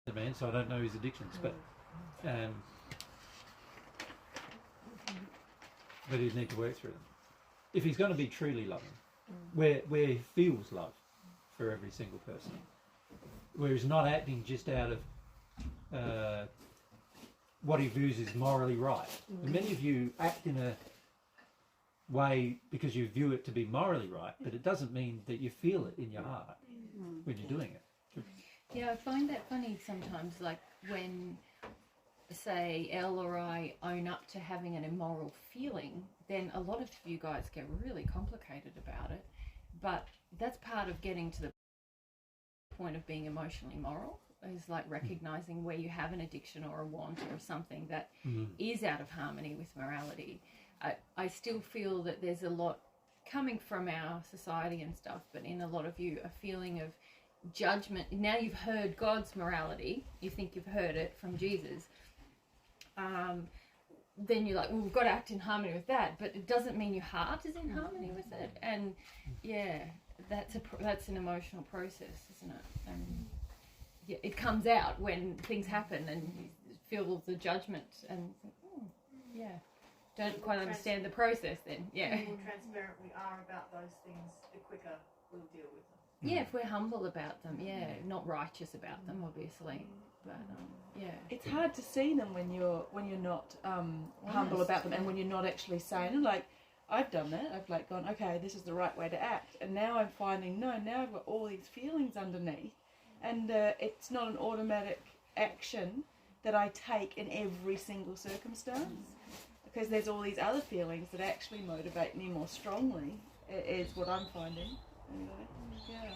the man, so I don't know his addictions, but he'd need to work through them. If he's going to be truly loving, where he feels love for every single person, where he's not acting just out of what he views as morally right. And many of you act in a way because you view it to be morally right, but it doesn't mean that you feel it in your heart when you're doing it. Yeah, I find that funny sometimes, like when, say, Elle or I own up to having an immoral feeling, then a lot of you guys get really complicated about it. But that's part of getting to the point of being emotionally moral, is like recognizing where you have an addiction or a want or something that is out of harmony with morality. I still feel that there's a lot coming from our society and stuff, but in a lot of you, a feeling of judgment. Now you've heard God's morality, you think you've heard it from Jesus, then you're like, well, we've got to act in harmony with that, but it doesn't mean your heart is in harmony with it. And yeah, that's an emotional process, isn't it? And yeah, it comes out when things happen and you feel the judgment and yeah, don't quite understand the process then. Yeah. The more transparent we are about those things, the quicker we'll deal with them. Yeah, if we're humble about them, yeah, not righteous about them, obviously, but yeah. It's hard to see them when you're not humble about them, and when you're not actually saying, like, I've done that. I've like gone, okay, this is the right way to act, and now I'm finding now I've got all these feelings underneath, and it's not an automatic action that I take in every single circumstance, because there's all these other feelings that actually motivate me more strongly. Is what I'm finding. Yeah.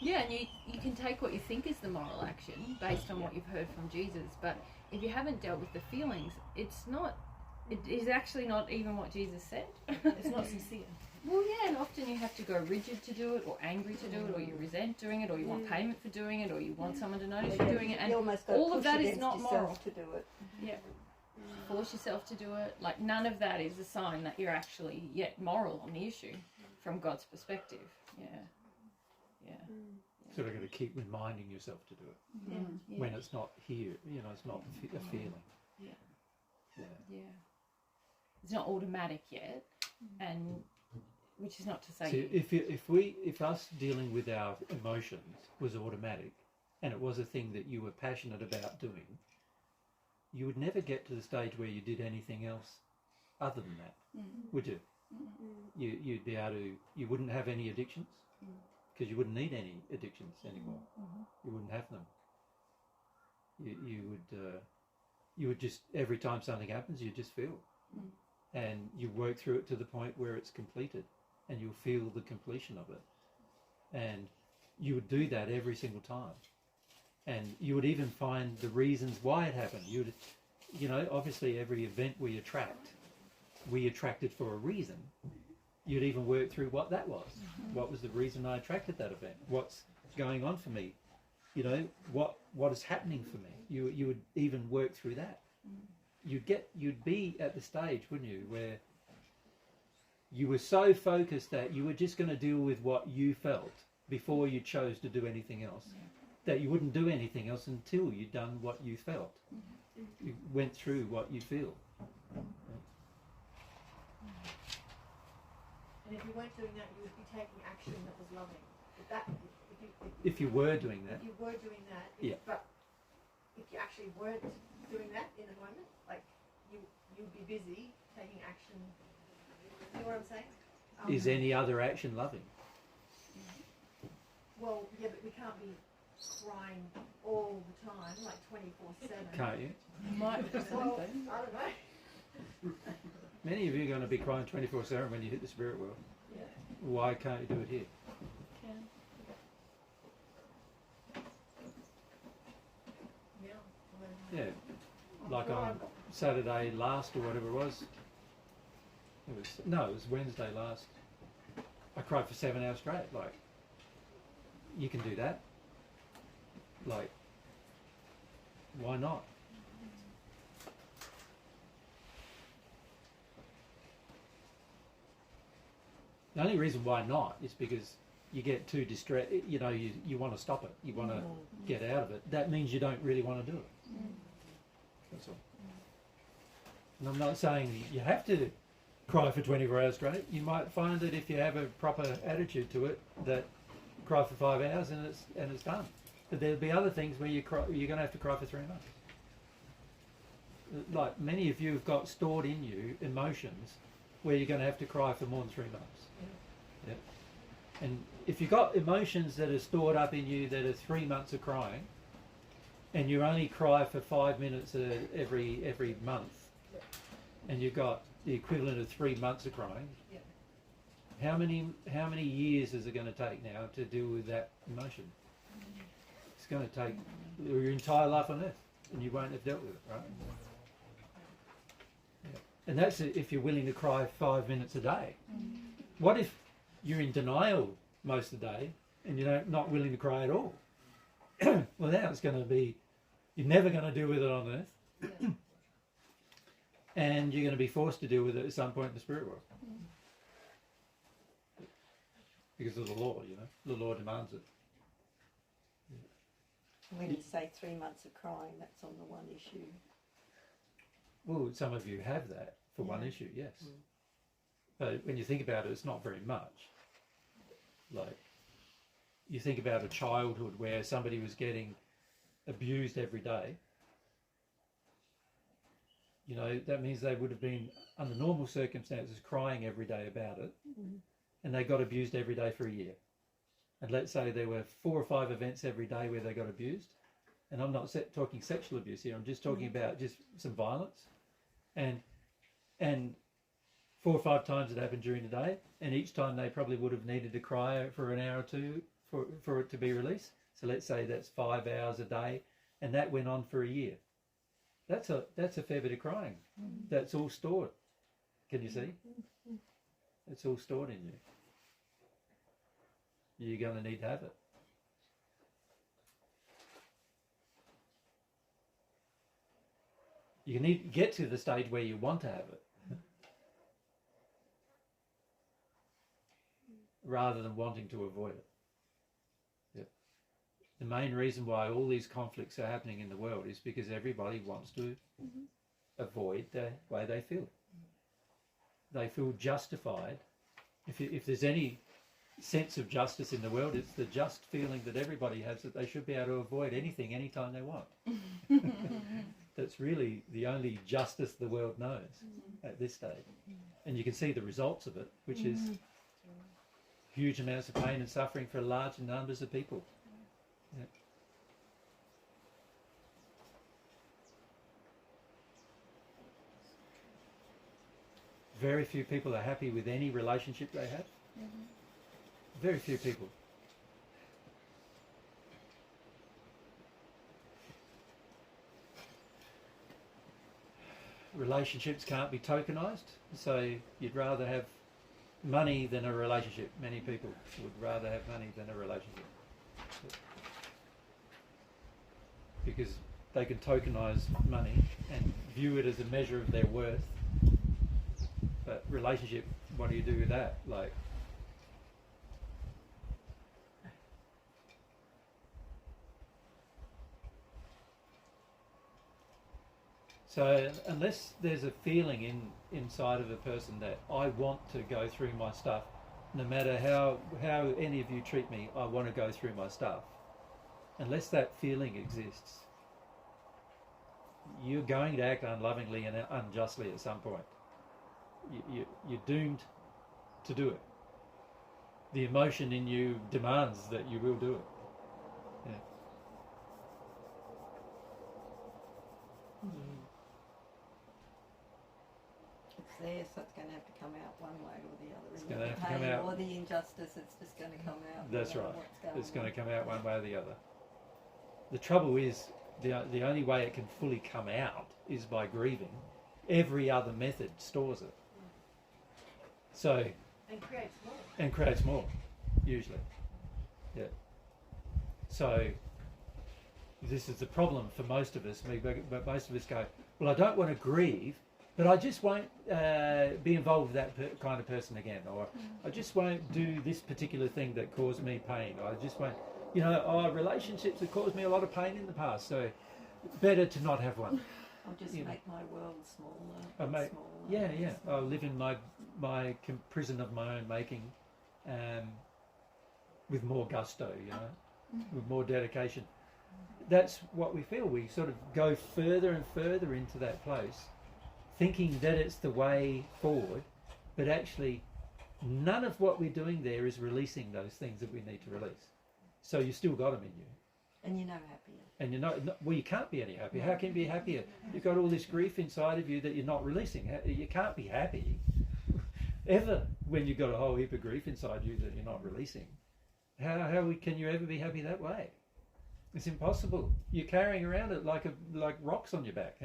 Yeah, and you can take what you think is the moral action based on what you've heard from Jesus, but if you haven't dealt with the feelings, it is actually not even what Jesus said. It's not sincere. Well, yeah, and often you have to go rigid to do it, or angry to do it, or you resent doing it, or you want payment for doing it, or you want someone to notice you doing it, and all of that is not moral. To do it. Yeah. Force yourself to do it. Like, none of that is a sign that you're actually yet moral on the issue from God's perspective. Yeah. Sort of got to keep reminding yourself to do it when it's not here. It's not a feeling. Yeah. It's not automatic yet, and which is not to say. See, if us dealing with our emotions was automatic, and it was a thing that you were passionate about doing, you would never get to the stage where you did anything else other than that, would you? You'd be able to. You wouldn't have any addictions. Because you wouldn't need any addictions anymore. You wouldn't have them. You would just, every time something happens, you just feel. And you work through it to the point where it's completed, and you'll feel the completion of it. And you would do that every single time. And you would even find the reasons why it happened. Obviously every event we attracted for a reason. You'd even work through what that was. What was the reason I attracted that event? What's going on for me? What is happening for me? You would even work through that. You'd be at the stage, wouldn't you, where you were so focused that you were just going to deal with what you felt before you chose to do anything else. That you wouldn't do anything else until you'd done what you felt. You went through what you feel. And if you weren't doing that, you would be taking action that was loving. If you were doing that. If you were doing that. But if you actually weren't doing that in the moment, like you'd be busy taking action. You know what I'm saying? Is any other action loving? Well, yeah, but we can't be crying all the time, like 24/7. Can't you? Might be Well, something. I don't know. Many of you are going to be crying 24/7 when you hit the spirit world. Yeah. Why can't you do it here? Yeah, like on Saturday last or whatever it was. It was Wednesday last. I cried for 7 hours straight. Like, you can do that. Like, why not? The only reason why not is because you get too distressed, you know, you want to stop it, you want to get out of it. That means you don't really want to do it. That's all. And I'm not saying you have to cry for 24 hours straight. You might find that if you have a proper attitude to it, that cry for 5 hours and it's done. But there'll be other things where you're going to have to cry for 3 months. Like many of you have got stored in you emotions where you're going to have to cry for more than 3 months. Yeah. And if you've got emotions that are stored up in you that are 3 months of crying, and you only cry for 5 minutes every month, and you've got the equivalent of 3 months of crying, how many years is it going to take now to deal with that emotion? It's going to take your entire life on earth, and you won't have dealt with it, right? Yeah. And that's if you're willing to cry 5 minutes a day. What if you're in denial most of the day and you're not willing to cry at all? Well, now it's going to be, you're never going to deal with it on earth. And you're going to be forced to deal with it at some point in the spirit world. Because of the law, you know. The law demands it. When you say 3 months of crying, that's on the one issue. Well, some of you have that for one issue, yes. But when you think about it, it's not very much. Like, you think about a childhood where somebody was getting abused every day. You know, that means they would have been, under normal circumstances, crying every day about it. And they got abused every day for a year. And let's say there were 4 or 5 events every day where they got abused. And I'm not talking sexual abuse here, I'm just talking about just some violence. And 4 or 5 times it happened during the day, and each time they probably would have needed to cry for an hour or two for it to be released. So let's say that's 5 hours a day, and that went on for a year. That's a fair bit of crying. That's all stored. Can you see? It's all stored in you. You're going to need to have it. You need to get to the stage where you want to have it, rather than wanting to avoid it. Yep. The main reason why all these conflicts are happening in the world is because everybody wants to avoid the way they feel. They feel justified. If there's any sense of justice in the world, it's the just feeling that everybody has, that they should be able to avoid anything anytime they want. That's really the only justice the world knows at this stage. And you can see the results of it, which is huge amounts of pain and suffering for large numbers of people. Yeah. Very few people are happy with any relationship they have. Very few people. Relationships can't be tokenized, so you'd rather have money than a relationship. Many people would rather have money than a relationship. Because they can tokenize money and view it as a measure of their worth. But relationship, what do you do with that? Like, so unless there's a feeling inside of a person that I want to go through my stuff, no matter how any of you treat me, I want to go through my stuff. Unless that feeling exists, you're going to act unlovingly and unjustly at some point. You're doomed to do it. The emotion in you demands that you will do it. Yeah. It's there, so it's going to have to come out one way or the other. It's going to have to come out. Or the injustice, it's just going to come out. That's right. It's going to come out one way or the other. The trouble is, the only way it can fully come out is by grieving. Every other method stores it. So. And creates more. And creates more, usually. Yeah. So this is the problem for most of us. But most of us go, well, I don't want to grieve but I just won't be involved with that kind of person again, or I just won't do this particular thing that caused me pain. I just won't, you know, relationships have caused me a lot of pain in the past, so better to not have one. I'll just make my world smaller. Smaller. Yeah. I'll live in my prison of my own making, with more gusto, you know, with more dedication. That's what we feel. We sort of go further and further into that place, thinking that it's the way forward, but actually none of what we're doing there is releasing those things that we need to release. So you still got them in you. And you're no happier. And you're not, well, you can't be any happier. How can you be happier? You've got all this grief inside of you that you're not releasing. You can't be happy ever when you've got a whole heap of grief inside you that you're not releasing. How can you ever be happy that way? It's impossible. You're carrying around it like rocks on your back.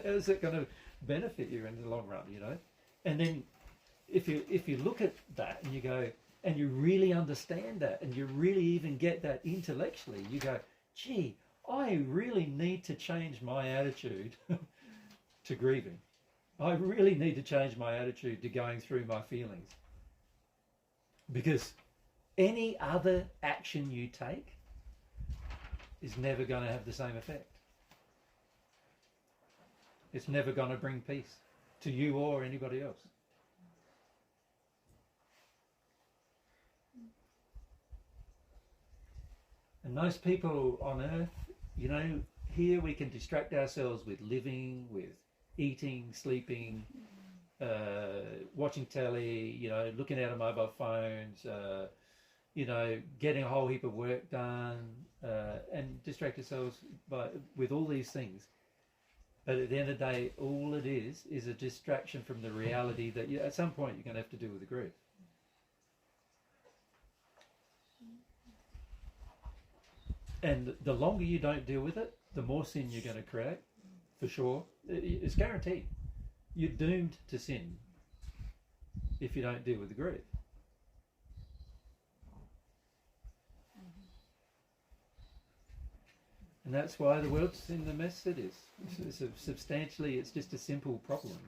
How's it going to benefit you in the long run, you know? And then if you look at that and you go, and you really understand that, and you really even get that intellectually, you go, gee, I really need to change my attitude to grieving. I really need to change my attitude to going through my feelings. Because any other action you take is never going to have the same effect. It's never going to bring peace to you or anybody else. And most people on earth, you know, here we can distract ourselves with living, with eating, sleeping, watching telly, you know, looking at our mobile phones, you know, getting a whole heap of work done, and distract ourselves with all these things. But at the end of the day, all it is a distraction from the reality that at some point you're going to have to deal with the grief. And the longer you don't deal with it, the more sin you're going to create, for sure. It's guaranteed. You're doomed to sin if you don't deal with the grief. And that's why the world's in the mess it is. Substantially, it's just a simple problem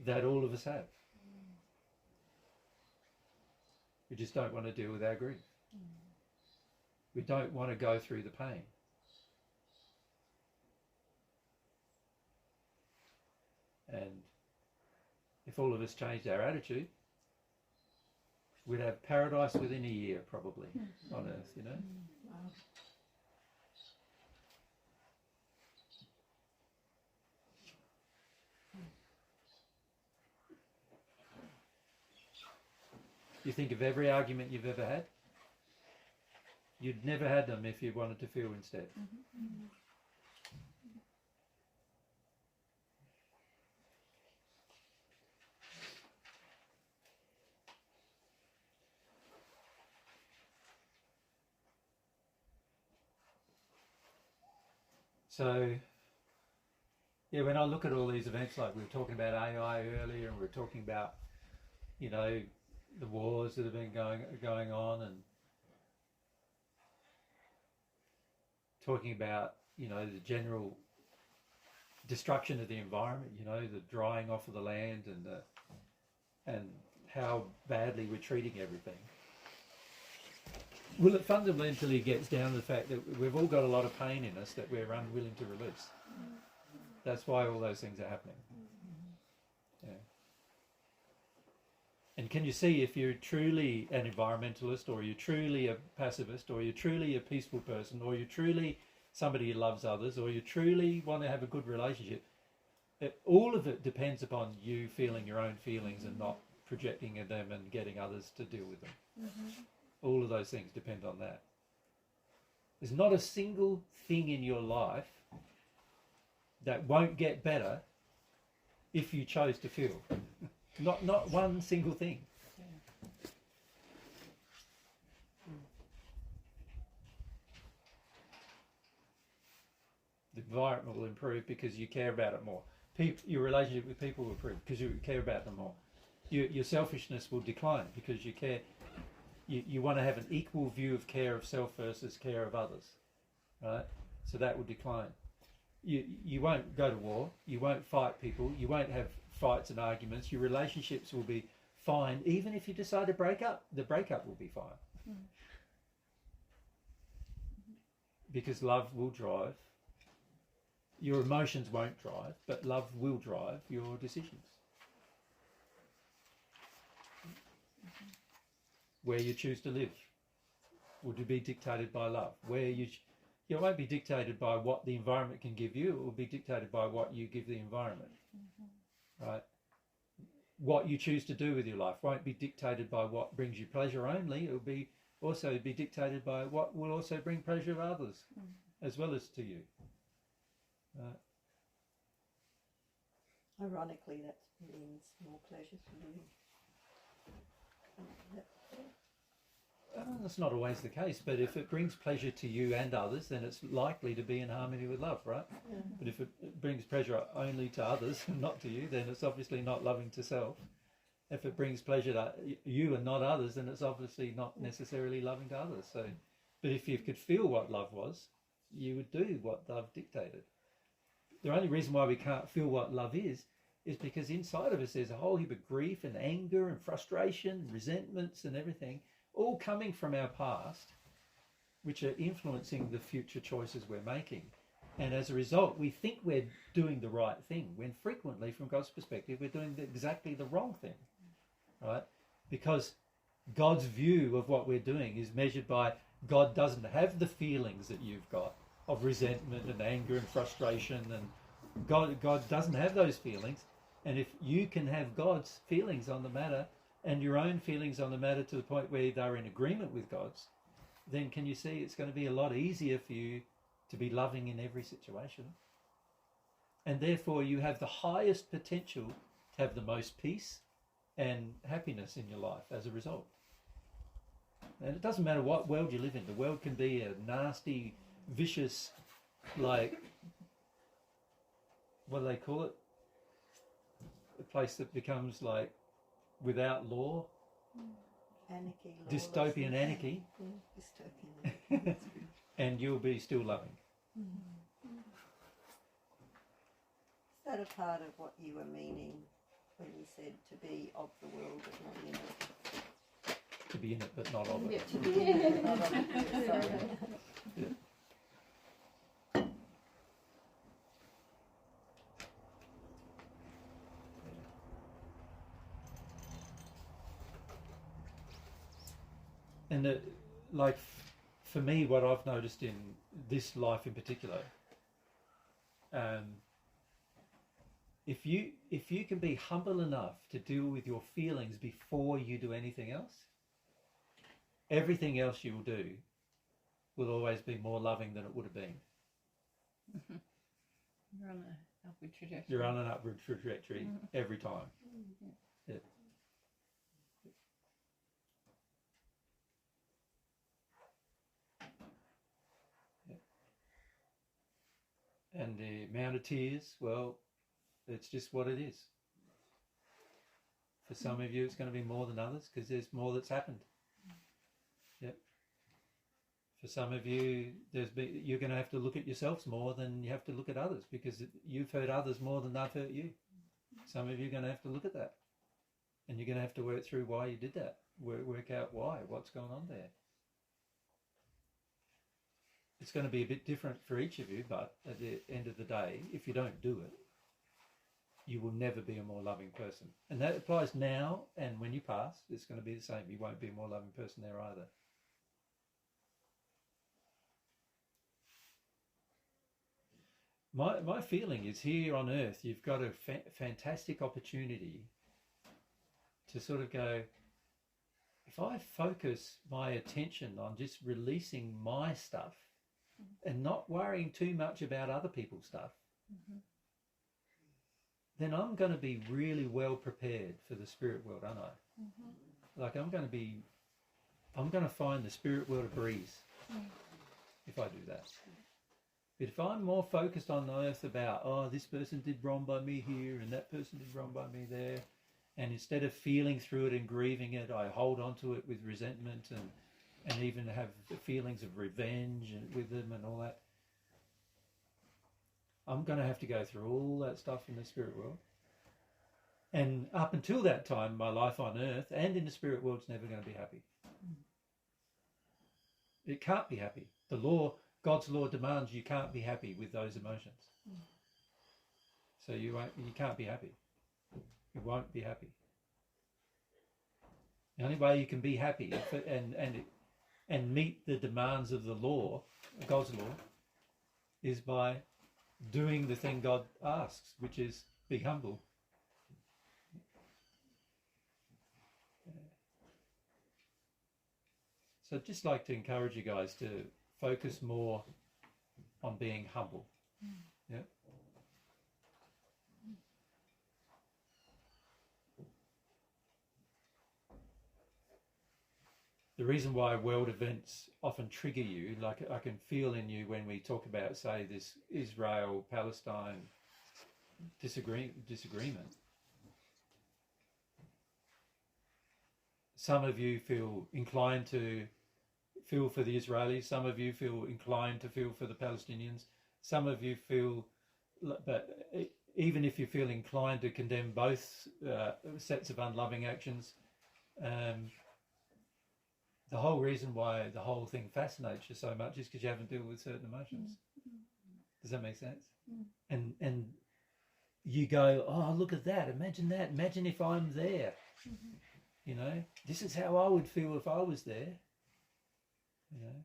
that all of us have. We just don't want to deal with our grief. We don't want to go through the pain. And if all of us changed our attitude, we'd have paradise within a year, probably, on earth, you know? You think of every argument you've ever had, you'd never had them if you wanted to feel instead. So, yeah, when I look at all these events, like we were talking about AI earlier, and we were talking about, you know, the wars that have been going on, and talking about, you know, the general destruction of the environment, you know, the drying off of the land, and how badly we're treating everything. Well, it fundamentally gets down to the fact that we've all got a lot of pain in us that we're unwilling to release. That's why all those things are happening. Yeah. And can you see, if you're truly an environmentalist, or you're truly a pacifist, or you're truly a peaceful person, or you're truly somebody who loves others, or you truly want to have a good relationship, all of it depends upon you feeling your own feelings and not projecting them and getting others to deal with them. All of those things depend on that. There's not a single thing in your life that won't get better if you chose to feel. Not one single thing. The environment will improve because you care about it more. Your relationship with people will improve because you care about them more. Your selfishness will decline because you care. You want to have an equal view of care of self versus care of others, right? So that will decline. You won't go to war. You won't fight people. You won't have fights and arguments. Your relationships will be fine. Even if you decide to break up, the breakup will be fine. Because love will drive. Your emotions won't drive, but love will drive your decisions. Where you choose to live will be dictated by love. Where you won't be dictated by what the environment can give you. It will be dictated by what you give the environment. Right? What you choose to do with your life won't be dictated by what brings you pleasure only. It will be also be dictated by what will also bring pleasure to others, as well as to you. Ironically, that means more pleasure for you. That's not always the case, but if it brings pleasure to you and others, then it's likely to be in harmony with love, right? Yeah. But if it brings pleasure only to others and not to you, then it's obviously not loving to self. If it brings pleasure to you and not others, then it's obviously not necessarily loving to others. So, but if you could feel what love was, you would do what love dictated. The only reason why we can't feel what love is because inside of us there's a whole heap of grief and anger and frustration, resentments and everything, all coming from our past, which are influencing the future choices we're making. And as a result, we think we're doing the right thing, when frequently, from God's perspective, we're doing exactly the wrong thing, right? Because God's view of what we're doing is measured by God doesn't have the feelings that you've got of resentment and anger and frustration, and God doesn't have those feelings. And if you can have God's feelings on the matter and your own feelings on the matter to the point where they're in agreement with God's, then can you see it's going to be a lot easier for you to be loving in every situation. And therefore you have the highest potential to have the most peace and happiness in your life as a result. And it doesn't matter what world you live in. The world can be a nasty, vicious, like, what do they call it? A place that becomes like without law. Anarchy. Dystopian anarchy. Yeah, dystopian. And you'll be still loving. Is that a part of what you were meaning when you said to be of the world but not in it? To be in it but not of it. Yeah, to be in it but not of it. Sorry. Yeah. And like for me, what I've noticed in this life in particular, if you can be humble enough to deal with your feelings before you do anything else, everything else you will do will always be more loving than it would have been. You're on an upward trajectory. You're on an upward trajectory every time. Yeah. And the amount of tears, well, it's just what it is. For some of you, it's going to be more than others because there's more that's happened. Yep. For some of you, you're going to have to look at yourselves more than you have to look at others because you've hurt others more than they've hurt you. Some of you are going to have to look at that. And you're going to have to work through why you did that. Work out why, what's going on there. It's going to be a bit different for each of you, but at the end of the day, if you don't do it, you will never be a more loving person. And that applies now, and when you pass, it's going to be the same. You won't be a more loving person there either. My feeling is here on earth, you've got a fantastic opportunity to sort of go, if I focus my attention on just releasing my stuff, and not worrying too much about other people's stuff, then I'm going to be really well prepared for the spirit world, aren't I? Like I'm going to find the spirit world a breeze if I do that. But if I'm more focused on the earth about, oh, this person did wrong by me here and that person did wrong by me there, and instead of feeling through it and grieving it, I hold on to it with resentment and even have the feelings of revenge with them and all that, I'm going to have to go through all that stuff in the spirit world. And up until that time, my life on earth and in the spirit world is never going to be happy. It can't be happy. The law, God's law demands you can't be happy with those emotions. So you can't be happy. You won't be happy. The only way you can be happy and meet the demands of the law, God's law, is by doing the thing God asks, which is be humble. So I'd just like to encourage you guys to focus more on being humble. Yeah. The reason why world events often trigger you, like I can feel in you when we talk about, say, this Israel-Palestine disagreement. Some of you feel inclined to feel for the Israelis. Some of you feel inclined to feel for the Palestinians. Some of you feel, but even if you feel inclined to condemn both sets of unloving actions, the whole reason why the whole thing fascinates you so much is because you haven't dealt with certain emotions. Does that make sense? And you go, oh, look at that. Imagine that. Imagine if I'm there. You know, this is how I would feel if I was there. You know.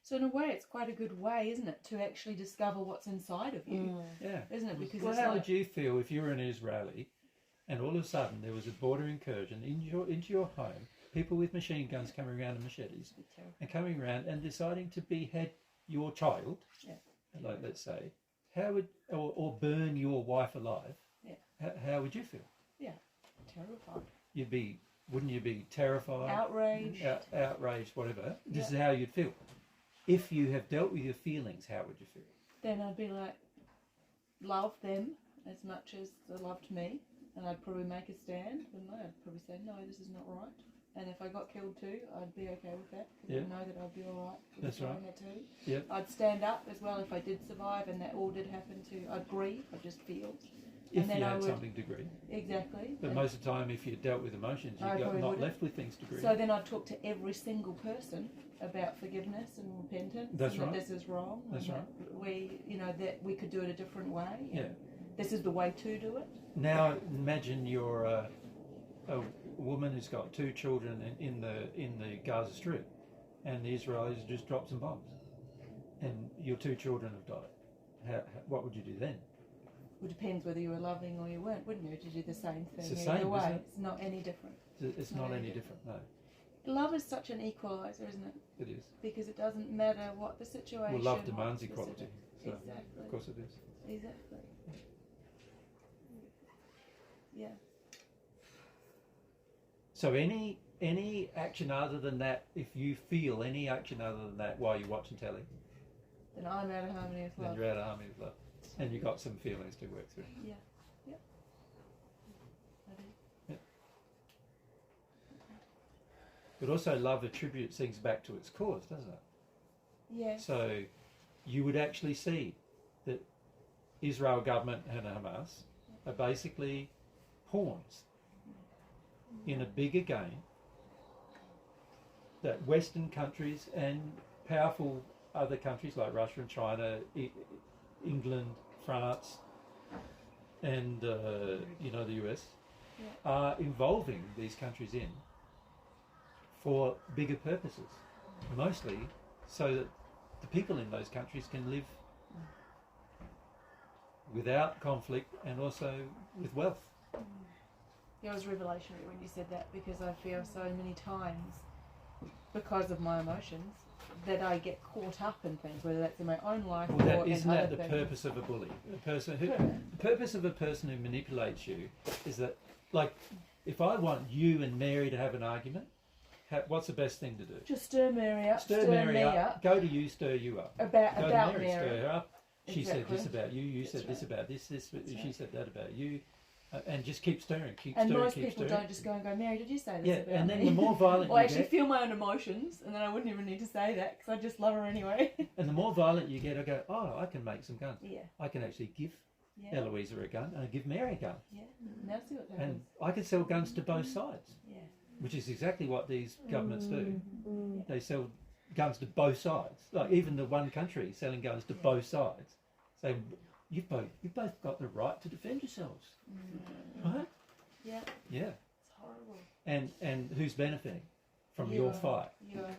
So in a way, it's quite a good way, isn't it, to actually discover what's inside of you? Yeah. Isn't it? Because well, how would you feel if you were an Israeli and all of a sudden there was a border incursion into your home, people with machine guns coming around and machetes and coming around and deciding to behead your child, like let's say, how would or burn your wife alive? Yeah. How would you feel? Yeah, terrified. Wouldn't you be terrified? Outraged. Outraged, whatever. This is how you'd feel. If you have dealt with your feelings, how would you feel? Then I'd be like, love them as much as they loved me, and I'd probably make a stand, wouldn't I? I'd probably say, no, this is not right. And if I got killed too, I'd be okay with that, because I know that I'd be all right with That's right. that too. Yep. I'd stand up as well if I did survive and that all did happen to. I'd grieve, I'd just feel. If you had something to grieve. Exactly. But most of the time, if you dealt with emotions, you got not left with things to grieve. So then I'd talk to every single person about forgiveness and repentance. That's and right. That this is wrong. That's right. That we could do it a different way. Yeah. This is the way to do it. Now imagine you're a woman who's got 2 children in the Gaza Strip, and the Israelis just dropped some bombs, and your 2 children have died. What would you do then? Well, it depends whether you were loving or you weren't, wouldn't you? To do the same thing. It's the same, either way. isn't it? It's not any different. It's not any different, no. Love is such an equaliser, isn't it? It is. Because it doesn't matter what the situation. Well, love demands equality. So exactly. Of course it is. Exactly. Yeah. So any action other than that, if you feel any action other than that while you're watching telly, then I'm out of harmony with love. then you're out of harmony with love. And you've got some feelings to work through. Yeah. Yeah. I do. Yeah. But also love attributes things back to its cause, doesn't it? Yeah. So you would actually see that Israel government and Hamas are basically pawns in a bigger game that Western countries and powerful other countries like Russia and China, England, France, and the US are involving these countries in for bigger purposes, mostly so that the people in those countries can live without conflict and also with wealth. It was revelationary when you said that, because I feel so many times, because of my emotions, that I get caught up in things, whether that's in my own life or in isn't other that the things. purpose of a bully? The purpose of a person who manipulates you is that, like, if I want you and Mary to have an argument, what's the best thing to do? Just stir Mary up, stir Mary up. Go to you, stir you up. Go about to Mary, stir her up. She Exactly. said this about you. You said That's this about this. She said that about you. And just keep stirring, keep And stirring, most keep people stirring. don't just go and go, Mary, did you say this Yeah, about and then me? the more violent Or you actually get, feel my own emotions, and then I wouldn't even need to say that because I just love her anyway. and the more violent you get, I go, oh, I can make some guns. Yeah. I can actually give Yeah. Eloisa a gun and give Mary a gun. Yeah. Now see what happens. And I can sell guns to both sides, Yeah. which is exactly what these governments do. Mm. They sell guns to both sides. Like even the one country selling guns to both sides. So you've both got the right to defend yourselves, right? Yeah. Yeah. It's horrible. And who's benefiting from You your are. fight? You are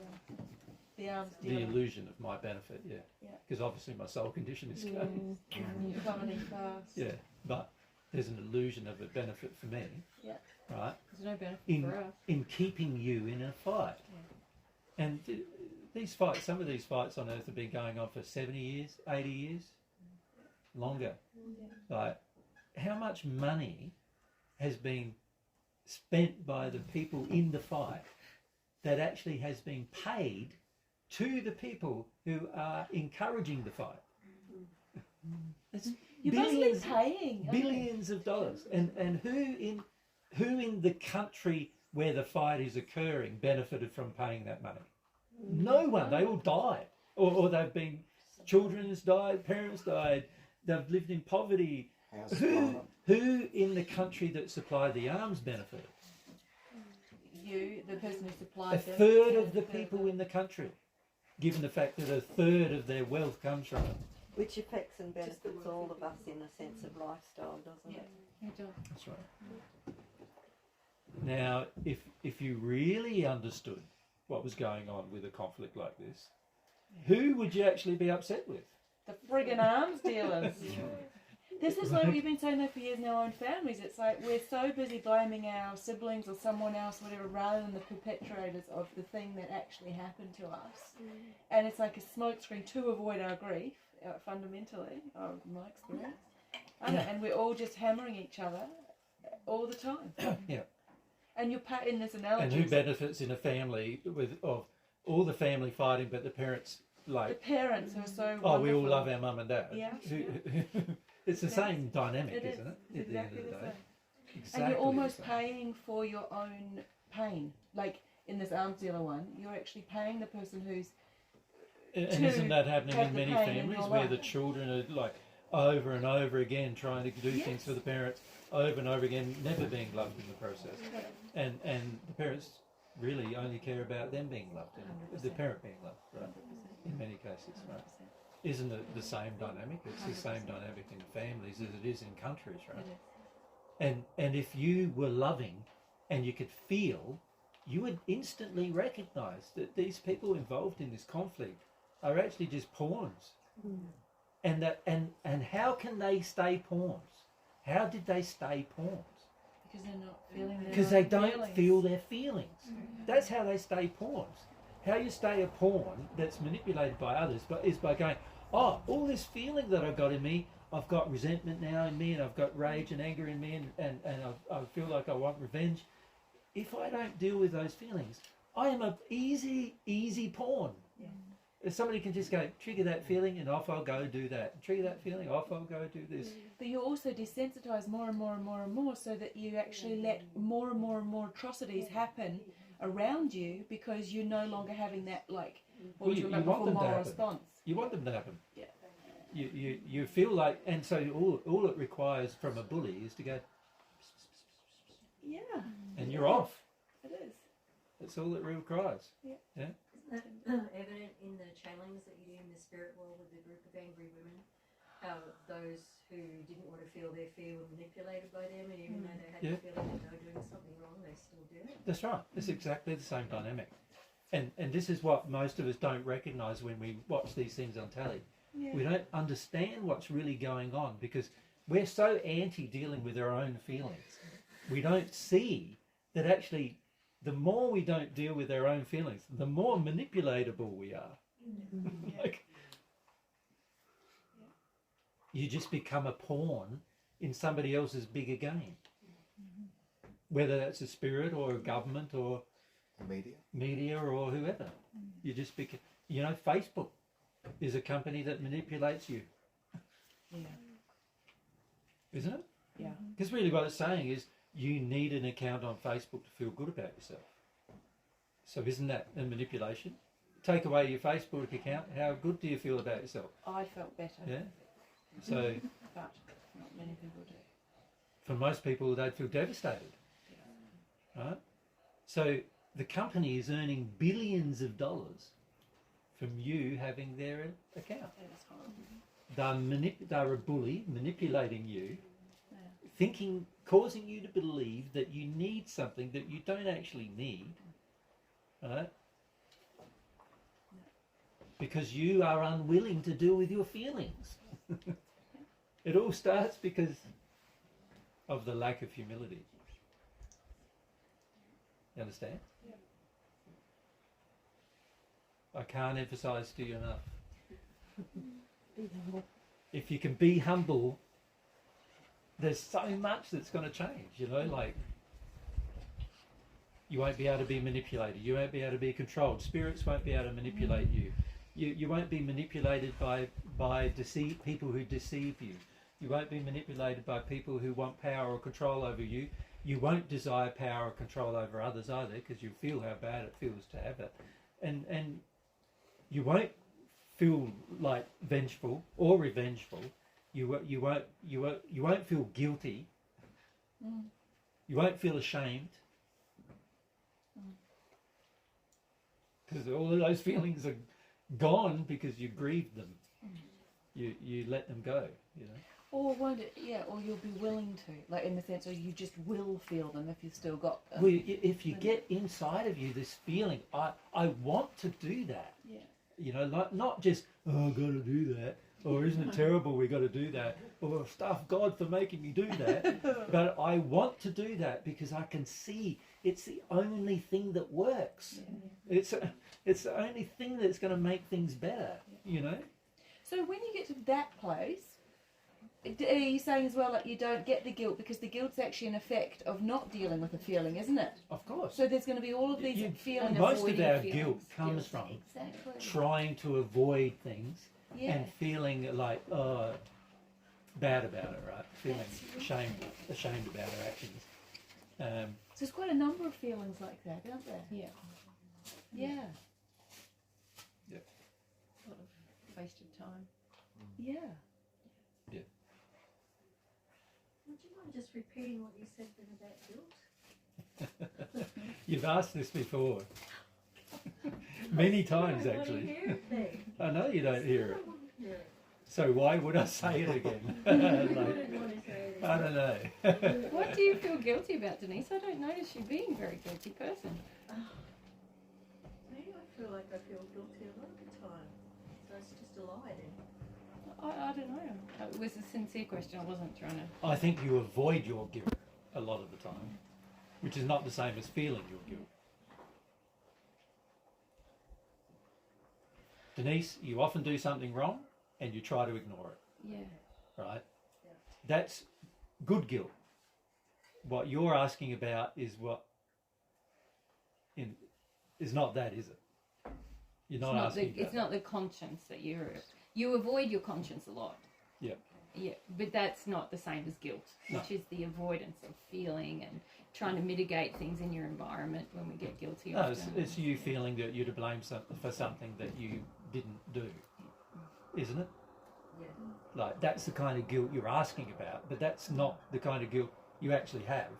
the arms The dealer. illusion of my benefit, yeah. Yeah. Because obviously my soul condition is going. You're coming fast. Yeah. But there's an illusion of a benefit for me, Yeah. right? There's no benefit In for us. in keeping you in a fight. Yeah. And these fights, some of these fights on Earth have been going on for 70 years, 80 years, longer. Like, how much money has been spent by the people in the fight that actually has been paid to the people who are encouraging the fight? It's You're mostly paying. aren't you? billions of dollars. And who in the country where the fight is occurring benefited from paying that money? No one. They all died, or they've been, children has died, parents died, they've lived in poverty. Who in the country that supplied the arms benefited? You, the person who A supplied them. third Yeah, of the people in the country, given the fact that a third of their wealth comes from it. Which affects and benefits all of us in a sense of lifestyle, doesn't it? You do. That's right. Now, if you really understood what was going on with a conflict like this, who would you actually be upset with? The friggin' arms dealers. This is like we've been saying that for years in our own families. It's like we're so busy blaming our siblings or someone else, whatever, rather than the perpetrators of the thing that actually happened to us. And it's like a smokescreen to avoid our grief, fundamentally, my experience. And we're all just hammering each other all the time. Yeah. And you're in this analogy. And who benefits in a family of all the family fighting, but the parents The parents who are so oh, wonderful. we all love our mum and dad. Yeah. It's the same dynamic, It is. isn't it? It's At the end exactly of the the day. same. Exactly And you're almost the same. paying for your own pain. Like in this arms dealer one, you're actually paying the person who's And to isn't that happening have in the many pain in families your where life. the children are like over and over again trying to do things for the parents, over and over again, never being loved in the process, and the parents really only care about them being loved and the parent being loved, right? In many cases, right? Isn't it the same dynamic? It's the same dynamic in families as it is in countries, right? And if you were loving and you could feel, you would instantly recognise that these people involved in this conflict are actually just pawns. And that and how can they stay pawns? How did they stay pawns? because they're not feeling their Because they own don't feelings. feel their feelings. That's how they stay pawns. How you stay a pawn that's manipulated by others, but is by going, oh, all this feeling that I've got in me, I've got resentment now in me, and I've got rage and anger in me, and I feel like I want revenge. If I don't deal with those feelings, I am a easy pawn. Yeah. If somebody can just go, trigger that feeling, and off I'll go do that. Trigger that feeling, off I'll go do this. But you also desensitize more and more and more and more, so that you actually let more and more and more atrocities happen around you because you're no longer having that, like, what Well, you you remember want for them to moral happen. response. You want them to happen. Yeah. You feel like, and so all it requires from a bully is to go, Yeah, and you're off. it is. That's all it requires. Yeah. Yeah. Isn't that evident in the channelings that you do in the spirit world with the group of angry women? How those who didn't want to feel their fear were manipulated by them, and even though they had the feeling that they were doing something wrong, they still did it. That's right. It's exactly the same dynamic. And this is what most of us don't recognise when we watch these things on telly. Yeah. We don't understand what's really going on because we're so anti dealing with our own feelings. We don't see that actually the more we don't deal with our own feelings, the more manipulatable we are. Like, you just become a pawn in somebody else's bigger game. Whether that's a spirit or a government or The media or whoever. You just become, Facebook is a company that manipulates you, Yeah. isn't it? Yeah. Because really what it's saying is you need an account on Facebook to feel good about yourself. So isn't that a manipulation? Take away your Facebook account, how good do you feel about yourself? I felt better. Yeah. So But not many people do. for most people, they'd feel devastated. Right? So the company is earning billions of dollars from you having their account. That is horrible. They're a bully, manipulating you, causing you to believe that you need something that you don't actually need, right? Because you are unwilling to deal with your feelings. It all starts because of the lack of humility. You understand? I can't emphasize to you enough. If you can be humble, there's so much that's going to change, you know, like you won't be able to be manipulated, you won't be able to be controlled, spirits won't be able to manipulate you. You won't be manipulated by people who deceive you. You won't be manipulated by people who want power or control over you. You won't desire power or control over others either, because you feel how bad it feels to have it. And you won't feel like vengeful or revengeful. You won't feel guilty. You won't feel ashamed. Because all of those feelings are gone because you grieved them. You let them go, you know. Or won't it? Yeah. Or you'll be willing to, like in the sense, or you just will feel them if you've still got them. Well, if you get inside of you this feeling, I want to do that. Yeah. You know, like not just I've got to do that, or isn't it terrible we got to do that, or stuff God for making me do that. But I want to do that because I can see it's the only thing that works. Yeah. It's the only thing that's going to make things better. You know. So when you get to that place, are you saying as well, like you don't get the guilt because the guilt's actually an effect of not dealing with a feeling, isn't it? Of course. So there's going to be all of these feelings. Most of our feelings. guilt comes from Exactly. trying to avoid things Yeah. and feeling like bad about it, right? Feeling ashamed about our actions. So there's quite a number of feelings like that, aren't there? Yeah. Yeah. Yep. A lot of wasted time. Yeah. Would you mind just repeating what you said then about guilt? You've asked this before. Many times, I don't actually. hear it then. I know you don't hear it. I want to hear it. So why would I say it again? I don't want to say it. I don't know. What do you feel guilty about, Denise? I don't notice you being a very guilty person. Maybe I feel like I feel guilty a lot of the time. So it's just a lie then. I don't know. It was a sincere question. I wasn't trying to. I think you avoid your guilt a lot of the time, which is not the same as feeling your guilt. Denise, you often do something wrong and you try to ignore it, Yeah. right? Yeah. That's good guilt. What you're asking about is is not that, is it? You're not asking about it's not the conscience that you avoid your conscience a lot. Yeah. Yeah, but that's not the same as guilt, which is the avoidance of feeling and trying to mitigate things in your environment when we get guilty. No, it's you feeling that you're to blame for something that you didn't do, isn't it? Yeah. Like, that's the kind of guilt you're asking about, but that's not the kind of guilt you actually have.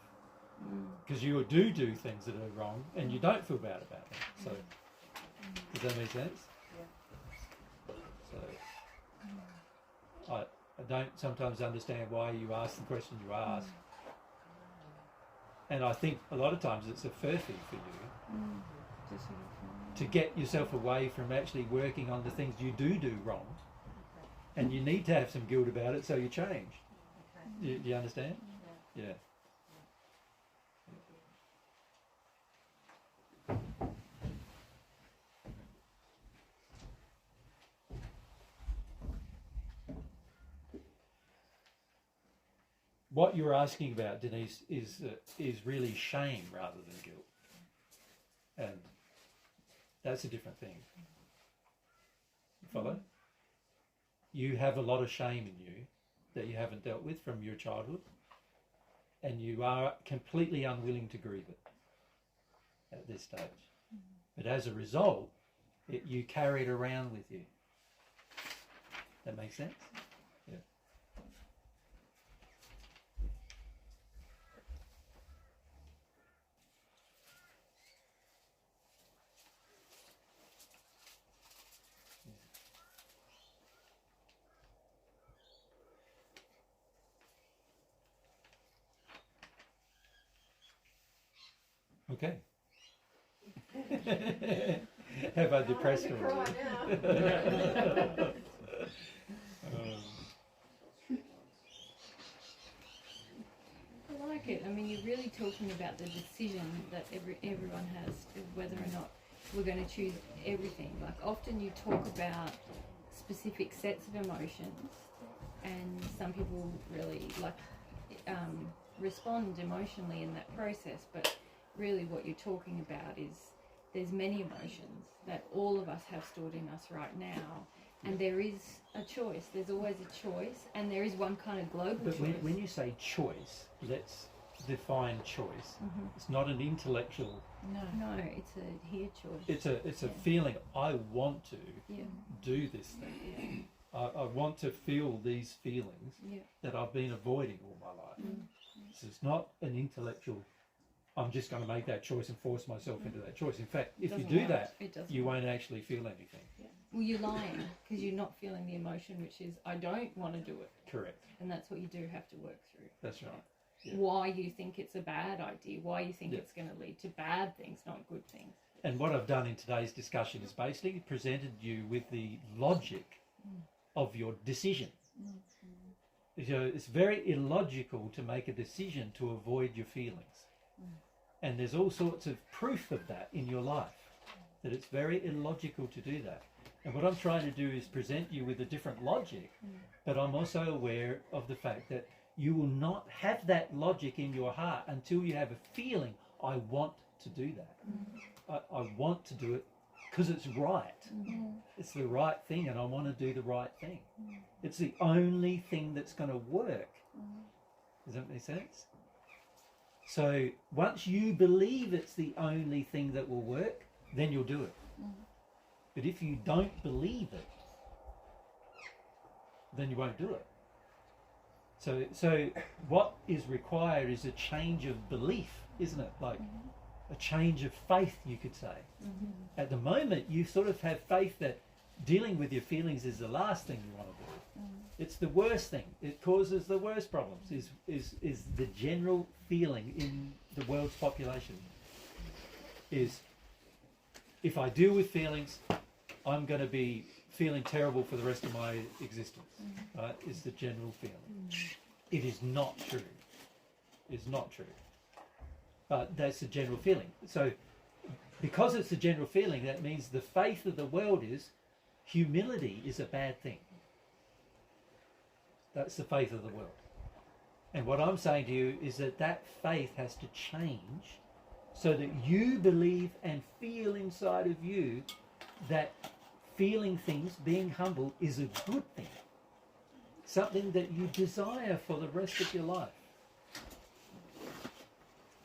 Because you do things that are wrong and you don't feel bad about them. So, does that make sense? Yeah. So, I don't sometimes understand why you ask the question you ask. And I think a lot of times it's a furphy for you to get yourself away from actually working on the things you do wrong. And you need to have some guilt about it so you change. Okay. You understand? Yeah. What you're asking about, Denise, is really shame rather than guilt, and that's a different thing. Follow? You have a lot of shame in you that you haven't dealt with from your childhood, and you are completely unwilling to grieve it at this stage. But as a result, you carry it around with you. That makes sense? Yeah. Okay. How about depressed I'm ones? gonna cry now. I like it. I mean, you're really talking about the decision that everyone has of whether or not we're going to choose everything. Like, often you talk about specific sets of emotions, and some people really respond emotionally in that process, but really what you're talking about is there's many emotions that all of us have stored in us right now, and there is a choice. There's always a choice, and there is one kind of global But choice. when you say choice, let's define choice. Mm-hmm. It's not an intellectual. No, it's a here choice. It's a feeling. I want to Yeah. do this thing. I want to feel these feelings that I've been avoiding all my life. Mm. So it's not an intellectual. I'm just going to make that choice and force myself into that choice. In fact, if you do that, you won't actually feel anything. Well, you're lying because you're not feeling the emotion, which is I don't want to do it. Correct. And that's what you do have to work through. That's right. Yeah. Why you think it's a bad idea, why you think it's going to lead to bad things, not good things. And what I've done in today's discussion is basically presented you with the logic of your decision. So it's very illogical to make a decision to avoid your feelings. And there's all sorts of proof of that in your life, that it's very illogical to do that. And what I'm trying to do is present you with a different logic, but I'm also aware of the fact that you will not have that logic in your heart until you have a feeling, I want to do that. I want to do it because it's right. It's the right thing, and I want to do the right thing. It's the only thing that's going to work. Does that make sense? So once you believe it's the only thing that will work, then you'll do it. But if you don't believe it, then you won't do it. So what is required is a change of belief, isn't it? Like a change of faith, you could say. At the moment, you sort of have faith that dealing with your feelings is the last thing you want to do. It's the worst thing. It causes the worst problems, is the general feeling in the world's population. Is if I deal with feelings, I'm going to be feeling terrible for the rest of my existence. Right? Is the general feeling. It is not true. It's not true. But that's the general feeling. So because it's the general feeling, that means the faith of the world is humility is a bad thing. That's the faith of the world. And what I'm saying to you is that that faith has to change so that you believe and feel inside of you that feeling things, being humble, is a good thing. Something that you desire for the rest of your life.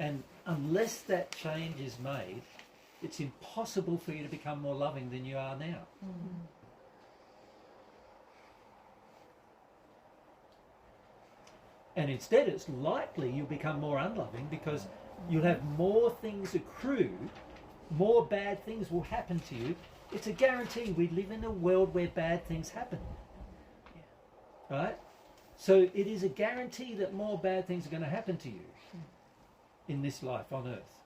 And unless that change is made, it's impossible for you to become more loving than you are now. And instead, it's likely you'll become more unloving because you'll have more things accrue, more bad things will happen to you. It's a guarantee. We live in a world where bad things happen. Right? So it is a guarantee that more bad things are going to happen to you in this life on earth.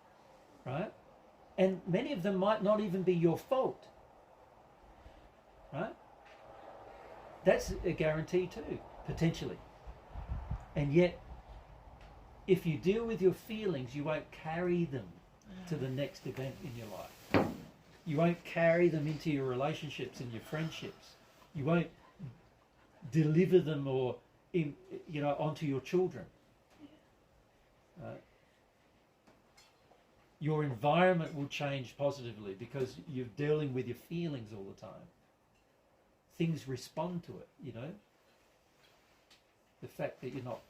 Right? And many of them might not even be your fault. Right? That's a guarantee too, potentially. And yet, if you deal with your feelings, you won't carry them to the next event in your life. You won't carry them into your relationships and your friendships. You won't deliver them or onto your children. Your environment will change positively because you're dealing with your feelings all the time. Things respond to it, The fact that you're not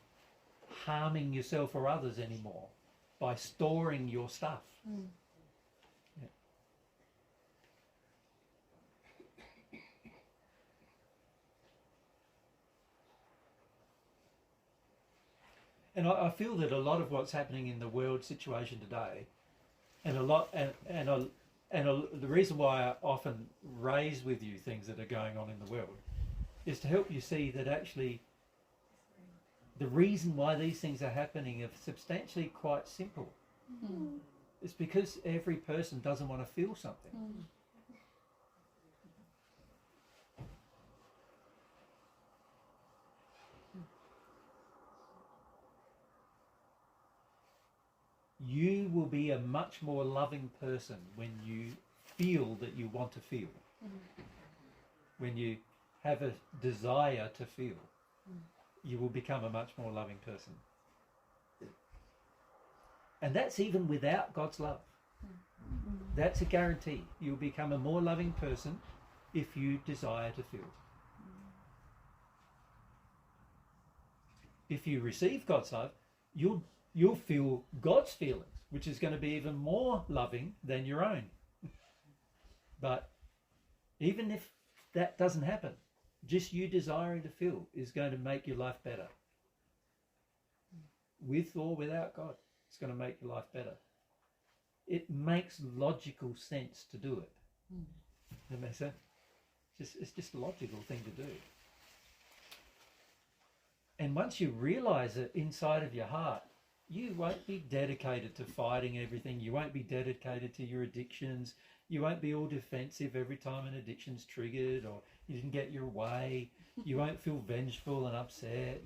harming yourself or others anymore by storing your stuff. Yeah. And I feel that a lot of what's happening in the world situation today, and the reason why I often raise with you things that are going on in the world is to help you see that actually the reason why these things are happening are substantially quite simple. It's because every person doesn't want to feel something. You will be a much more loving person when you feel that you want to feel. When you have a desire to feel, you will become a much more loving person. And that's even without God's love. That's a guarantee. You'll become a more loving person if you desire to feel. If you receive God's love, you'll feel God's feelings, which is going to be even more loving than your own. But even if that doesn't happen, just you desiring to feel is going to make your life better. With or without God, it's going to make your life better. It makes logical sense to do it. Does that make sense? It's just a logical thing to do. And once you realize it inside of your heart, you won't be dedicated to fighting everything. You won't be dedicated to your addictions. You won't be all defensive every time an addiction's triggered or you didn't get your way. You won't feel vengeful and upset.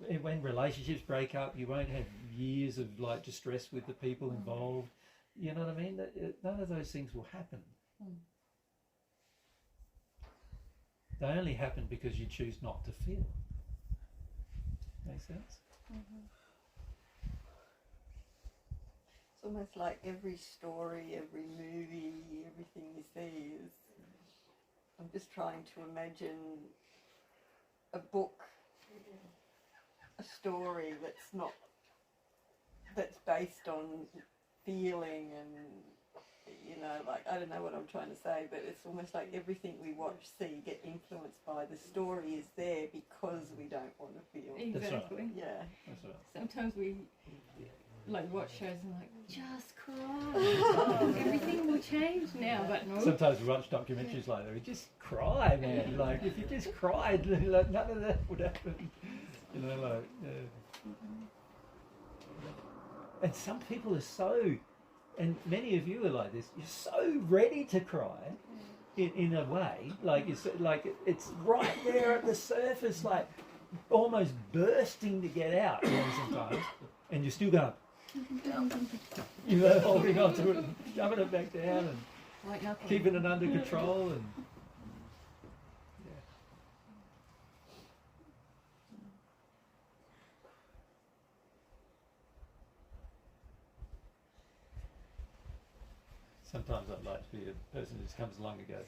And when relationships break up, you won't have years of like distress with the people involved. You know what I mean? None of those things will happen. They only happen because you choose not to feel. Make sense? It's almost like every story, every movie, everything you see is... I'm just trying to imagine a book, a story that's based on feeling and, you know, like, I don't know what I'm trying to say, but it's almost like everything we watch, see, get influenced by the story is there because we don't want to feel. Exactly. Right. Yeah. That's right. Sometimes we like watch shows and like, just cry. Everything will change now, but no. Sometimes we watch documentaries like that. We just cry, man. Like if you just cried, like, none of that would happen. You know, like. And some people are so, and many of you are like this. You're so ready to cry, in a way. Like it's right there at the surface, like almost bursting to get out. You know, sometimes, and you're still going. You know, holding on to it, and shoving it back down, and Like nothing. keeping it under control, and sometimes I'd like to be a person who just comes along and goes,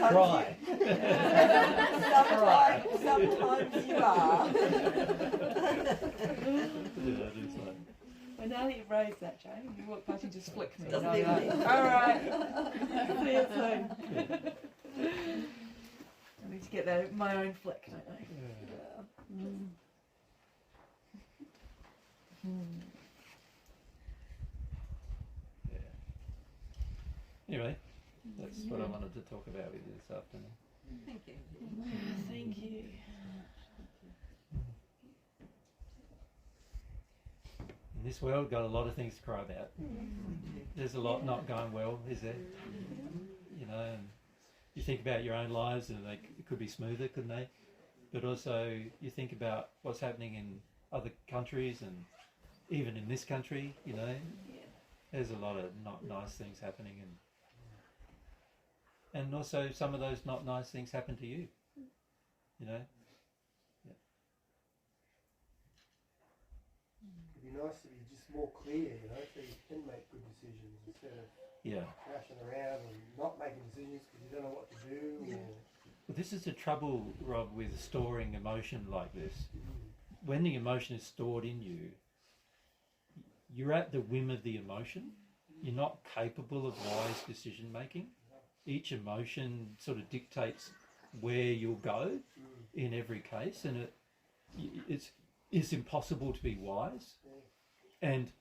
cry. Sometimes you are. Yeah, just like, Well, now that you've raised that, Jane, if you walk past, you just flick me. Doesn't And I'm even like, need- all right. See you soon. I need to get my own flick, don't I? yeah. Anyway, that's what I wanted to talk about with you this afternoon. Thank you. Thank you. In this world, got a lot of things to cry about. There's a lot not going well, is there? You know, and you think about your own lives, and it could be smoother, couldn't they? But also, you think about what's happening in other countries, and even in this country. You know, there's a lot of not nice things happening, and also some of those not nice things happen to you. You know. It'd be nice to be just more clear, you know, so you can make good decisions instead of crashing around and not making decisions because you don't know what to do. Or... Well, this is the trouble, Rob, with storing emotion like this. when the emotion is stored in you, you're at the whim of the emotion. You're not capable of wise decision making. Each emotion sort of dictates where you'll go in every case, and it's impossible to be wise, and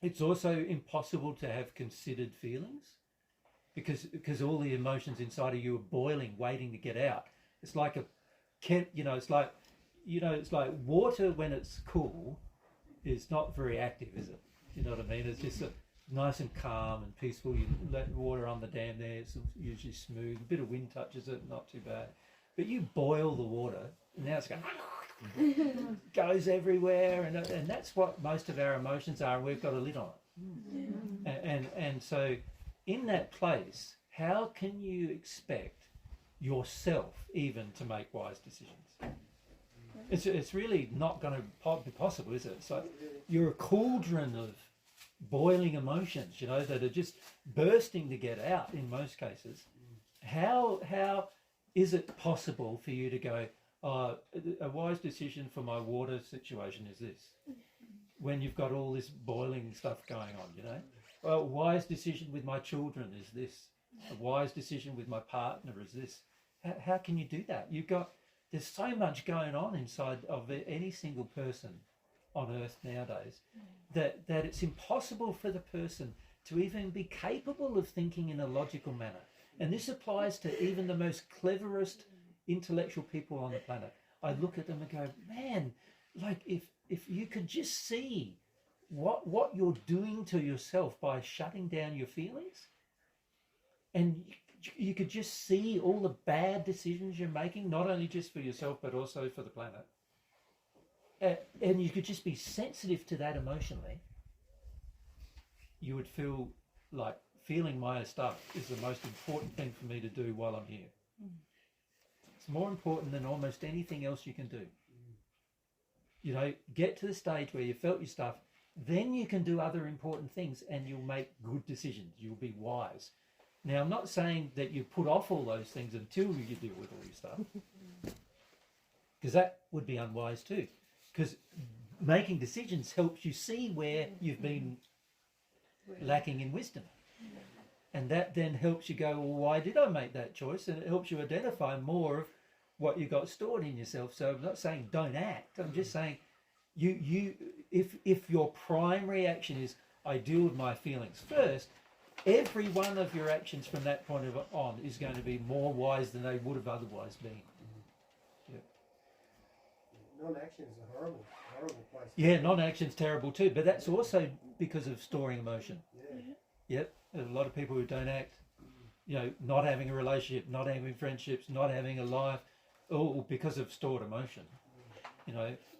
it's also impossible to have considered feelings, because all the emotions inside of you are boiling, waiting to get out. It's like it's like water when it's cool is not very active, is it? You know what I mean? It's just nice and calm and peaceful. You let water on the dam there, it's usually smooth. A bit of wind touches it, not too bad. But you boil the water, and now it's going goes everywhere, and that's what most of our emotions are. We've got a lid on it, and so in that place, how can you expect yourself even to make wise decisions? It's really not going to be possible, is it? So you're a cauldron of boiling emotions, that are just bursting to get out in most cases. How is it possible for you to go, a wise decision for my water situation is this, when you've got all this boiling stuff going on, Well, a wise decision with my children is this. A wise decision with my partner is this. How can you do that? There's so much going on inside of any single person on earth nowadays that it's impossible for the person to even be capable of thinking in a logical manner. And this applies to even the most cleverest intellectual people on the planet. I look at them and go, man, like if you could just see what you're doing to yourself by shutting down your feelings, and you could just see all the bad decisions you're making, not only just for yourself but also for the planet, and you could just be sensitive to that emotionally, you would feel like feeling my stuff is the most important thing for me to do while I'm here. It's more important than almost anything else you can do. Get to the stage where you felt your stuff, then you can do other important things and you'll make good decisions. You'll be wise. Now, I'm not saying that you put off all those things until you deal with all your stuff, because that would be unwise too. Because making decisions helps you see where you've been lacking in wisdom. And that then helps you go, well, why did I make that choice? And it helps you identify more of what you got stored in yourself. So I'm not saying don't act. I'm just saying if your primary action is I deal with my feelings first, every one of your actions from that point on is going to be more wise than they would have otherwise been. Non-action is a horrible place. Yeah, non-action's terrible too, but that's also because of storing emotion. Yep, there's a lot of people who don't act, not having a relationship, not having friendships, not having a life, all because of stored emotion.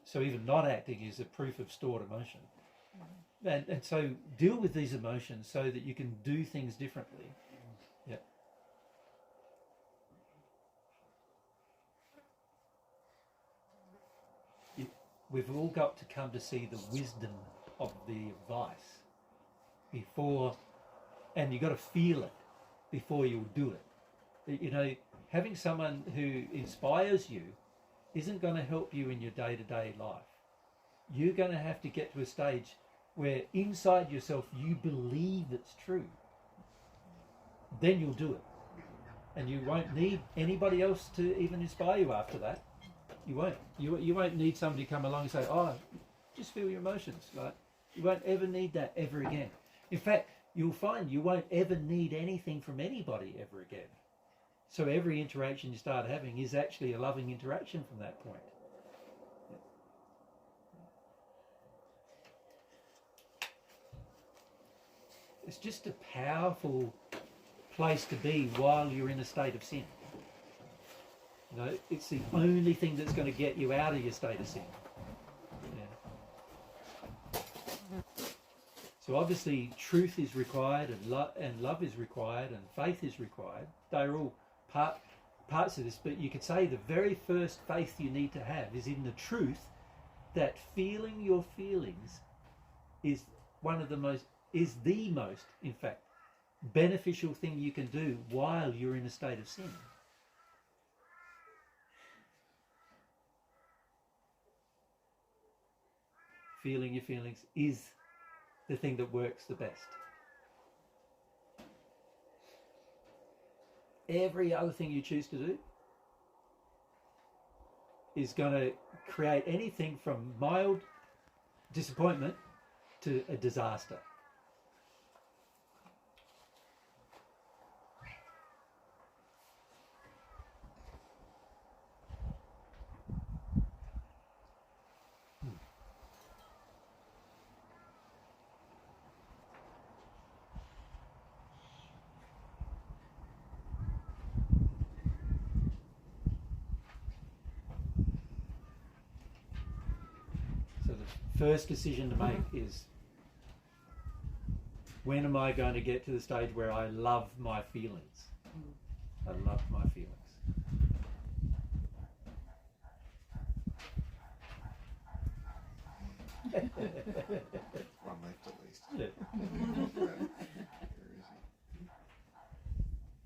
So even not acting is a proof of stored emotion. And so deal with these emotions so that you can do things differently. Yeah. We've all got to come to see the wisdom of the advice before, and you've got to feel it before you'll do it. Having someone who inspires you isn't going to help you in your day-to-day life. You're going to have to get to a stage where inside yourself you believe it's true. Then you'll do it. And you won't need anybody else to even inspire you after that. You won't. You won't need somebody to come along and say, just feel your emotions. Like, you won't ever need that ever again. In fact, you'll find you won't ever need anything from anybody ever again. So every interaction you start having is actually a loving interaction from that point. It's just a powerful place to be while you're in a state of sin. It's the only thing that's going to get you out of your state of sin. Yeah. So obviously truth is required, and love is required, and faith is required. They're all parts of this, but you could say the very first faith you need to have is in the truth that feeling your feelings is the most, in fact, beneficial thing you can do while you're in a state of sin. feeling your feelings is the thing that works the best. Every other thing you choose to do is going to create anything from mild disappointment to a disaster. First decision to make is, when am I going to get to the stage where I love my feelings? I love my feelings. One left at least. Yeah.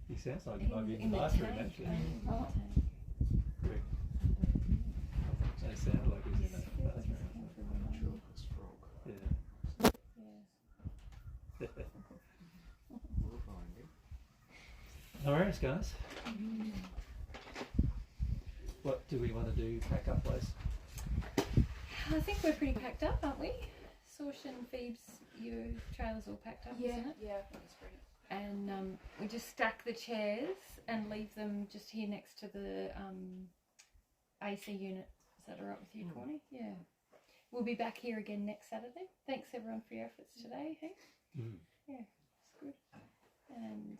He sounds like he might be in the bathroom actually. Oh. It sounded like he was in the bathroom. No worries, guys. What do we want to do? Pack up, please. I think we're pretty packed up, aren't we? Sorsh and Phoebe's, your trailer's all packed up, isn't it? Yeah, that's great. And we just stack the chairs and leave them just here next to the AC unit. Is that all right with you, Corny? Yeah. We'll be back here again next Saturday. Thanks everyone for your efforts today, hey? Yeah, it's good. And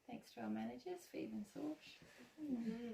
thanks to our managers, Phoebe and Sorsh. Yeah.